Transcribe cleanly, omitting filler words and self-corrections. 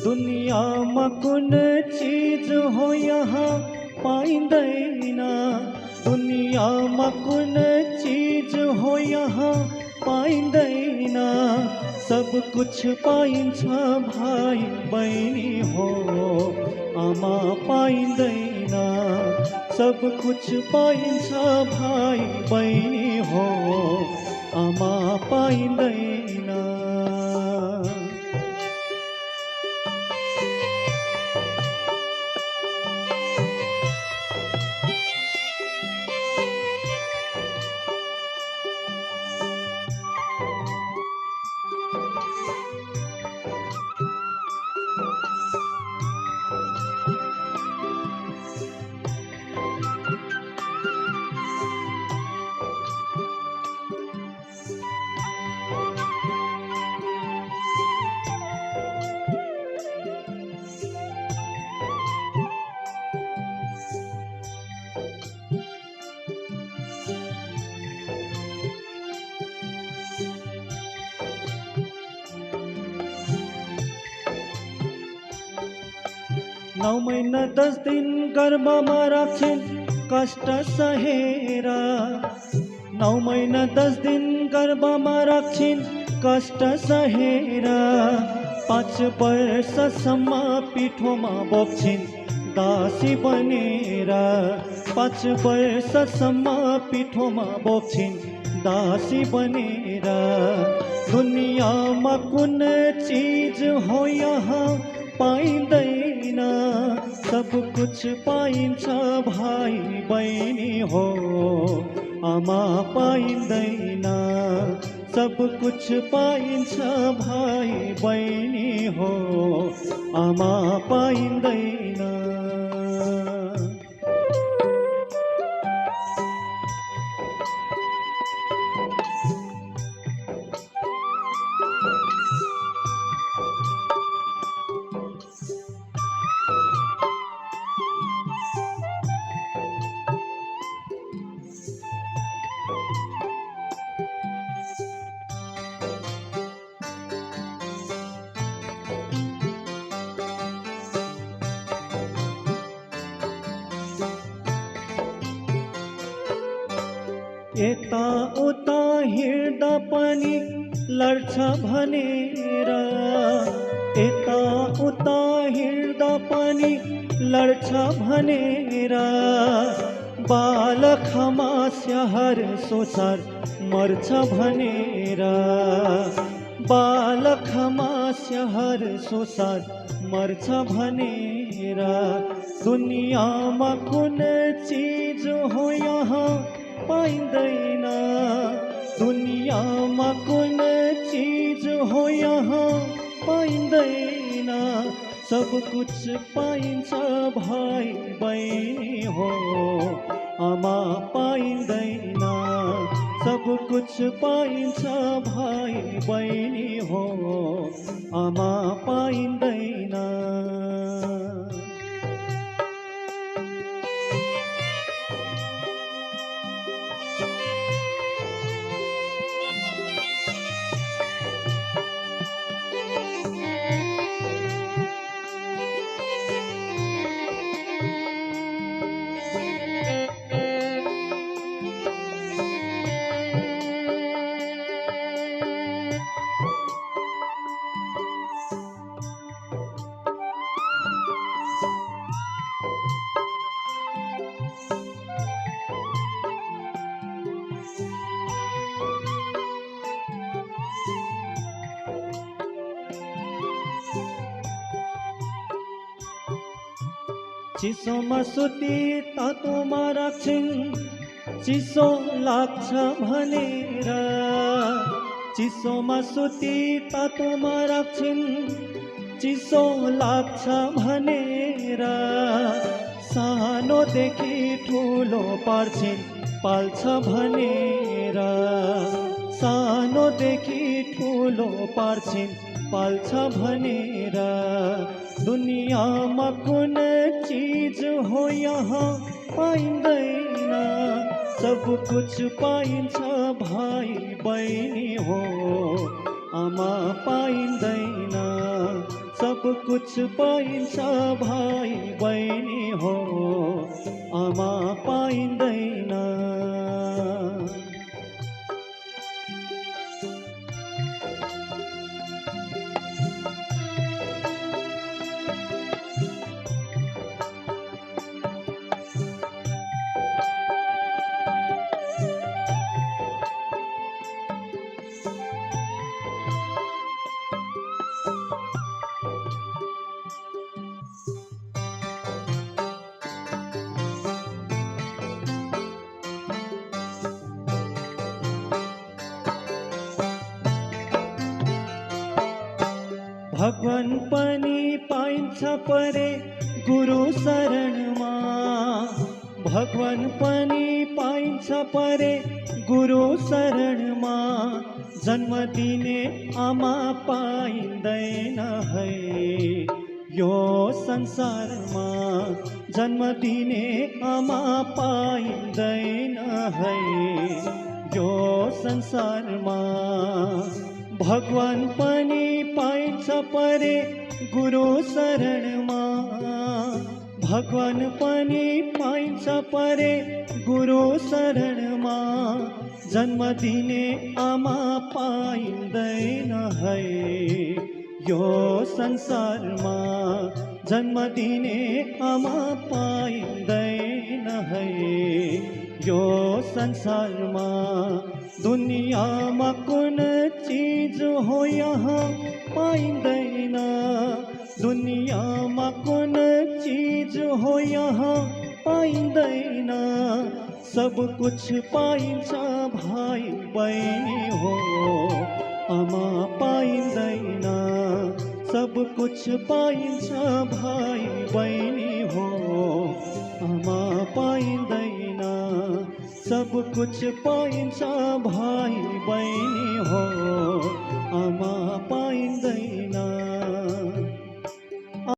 दुनियामा कुन चीज हो यहाँ पाइँदैन। दुनियामा कुन चीज हो यहाँ पाइँदैन। सब कुछ पाइन्छ भाइ बहिनी हो, आमा पाइँदैन। सब कुछ पाइन्छ भाइ बहिनी हो, आमा पाइँदैन। नौ महिना 10 दिन गर्भमा राख्छिन् कष्ट सहेर। 9 महिना 10 दिन गर्भमा राख्छिन् कष्ट सहेर। 5 वर्षसम्म पिठोमा बोक्छिन् दासी बनेर। 5 वर्षसम्म पिठोमा बोक्छिन् दासी बनेर। दुनियामा कुन चीज हो यहाँ पाइँदैन। सब कुछ पाइन्छ भाइ बहिनी हो, आमा पाइँदैन। सब कुछ पाइन्छ भाइ बहिनी हो, आमा पाइँदैन। यता उता हिँड्दा पनि लड्छ भनेर। यता उता हिँड्दा पनि लड्छ भनेर। बालखमा स्याहार सोसार मर्छ भनेर। बालखमा स्याहार सोसार मर्छ भनेर। दुनियामा कुन चीज हो यहाँ पाइँदैन। दुनियामा कुन चीज हो यहाँ पाइँदैन। सब कुछ पाइन्छ भाइ बहिनी हो, आमा पाइँदैन। सब कुछ पाइन्छ भाइ बहिनी हो, आमा पाइँदैन। चिसोमा सुती तातोमा राख्छिन् चिसो लाग्छ भनेर। चिसोमा सुती तातोमा राख्छिन् चिसो लाग्छ भनेर। सानोदेखि ठुलो पार्छिन् पाल्छ भनेर। सानोदेखि ठुलो पार्छिन् पाल्छ भनेर। दुनियामा कुन चीज हो यहाँ पाइँदैन। सब कुछ पाइन्छ भाइ बहिनी हो, आमा पाइँदैन। सब कुछ कुछ पाइन्छ भाइ बहिनी हो, आमा पाइँदैन। भगवान पनि पाइन्छ परे गुरु शरणमा, भगवान पनि पाइन्छ परे गुरु शरणमा। जन्म दिने आमा पाइँदैन है यो संसारमा, जन्म दिने आमा पाइँदैन है यो संसारमा। भगवान पनि पाइन्छ परे गुरु शरणमा, भगवान पनि पाइन्छ परे गुरु शरणमा। जन्म दिने आमा पाइँदैन है यो संसारमा, जन्म दिने आमा पाइँदैन है यो संसारमा। दुनियामा कुन चीज हो यहाँ पाइँदैन, दुनियामा कुन चीज हो यहाँ पाइँदैन। सब कुछ पाइन्छ भाइ बहिनी हो, आमा पाइँदैन। सब कुछ पाइन्छ भाइ बहिनी हो, आमा पाइँदैन। सब कुछ पाइन्छ भाइ बहिनी हो, आमा पाइँदैन।